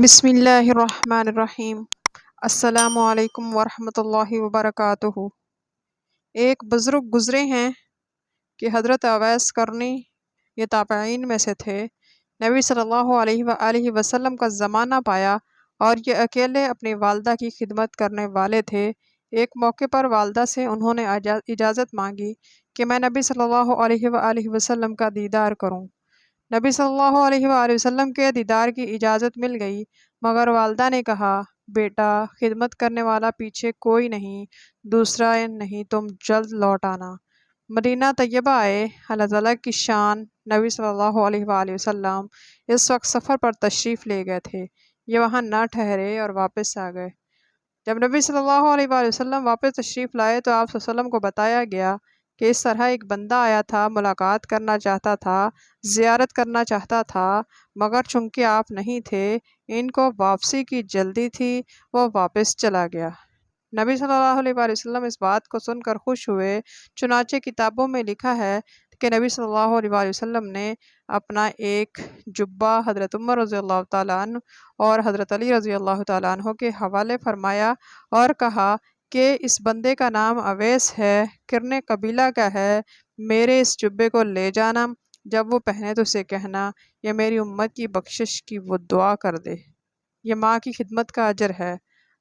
بسم اللہ الرحمن الرحیم۔ السلام علیکم ورحمۃ اللہ وبرکاتہ۔ ایک بزرگ گزرے ہیں کہ حضرت اویس کرنی یہ تابعین میں سے تھے۔ نبی صلی اللہ علیہ وآلہ وسلم کا زمانہ پایا اور یہ اکیلے اپنی والدہ کی خدمت کرنے والے تھے۔ ایک موقع پر والدہ سے انہوں نے اجازت مانگی کہ میں نبی صلی اللہ علیہ وآلہ وسلم کا دیدار کروں۔ نبی صلی اللہ علیہ وآلہ وسلم کے دیدار کی اجازت مل گئی، مگر والدہ نے کہا، بیٹا، خدمت کرنے والا پیچھے کوئی نہیں، دوسرا نہیں، تم جلد لوٹ آنا۔ مدینہ طیبہ آئے۔ اللہ تعالیٰ کی شان، نبی صلی اللہ علیہ وآلہ وسلم اس وقت سفر پر تشریف لے گئے تھے۔ یہ وہاں نہ ٹھہرے اور واپس آ گئے۔ جب نبی صلی اللہ علیہ وآلہ وسلم واپس تشریف لائے تو آپ صلی اللہ علیہ وسلم کو بتایا گیا کہ اس طرح ایک بندہ آیا تھا، ملاقات کرنا چاہتا تھا، زیارت کرنا چاہتا تھا، مگر چونکہ آپ نہیں تھے، ان کو واپسی کی جلدی تھی، وہ واپس چلا گیا۔ نبی صلی اللہ علیہ وآلہ وسلم اس بات کو سن کر خوش ہوئے، چنانچہ کتابوں میں لکھا ہے کہ نبی صلی اللہ علیہ وآلہ وسلم نے اپنا ایک جبہ حضرت عمر رضی اللہ تعالیٰ عنہ اور حضرت علی رضی اللہ تعالیٰ عنہ کے حوالے فرمایا اور کہا کہ اس بندے کا نام اویس ہے، کرنے قبیلہ کا ہے، میرے اس جبے کو لے جانا، جب وہ پہنے تو اسے کہنا، یہ میری امت کی بخشش کی وہ دعا کر دے۔ یہ ماں کی خدمت کا اجر ہے۔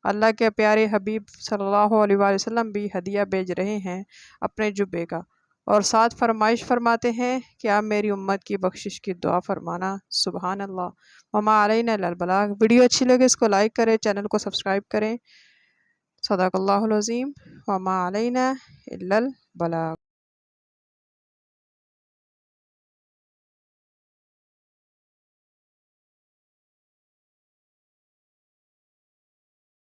اللہ کے پیارے حبیب صلی اللہ علیہ وآلہ وسلم بھی ہدیہ بھیج رہے ہیں اپنے جبے کا، اور ساتھ فرمائش فرماتے ہیں کہ آپ میری امت کی بخشش کی دعا فرمانا۔ سبحان اللہ۔ وما علینا الا البلاغ۔ ویڈیو اچھی لگے اس کو لائک کریں، چینل کو سبسکرائب کریں۔ صدق اللہ العظیم۔ وما علینا الا البلاغ۔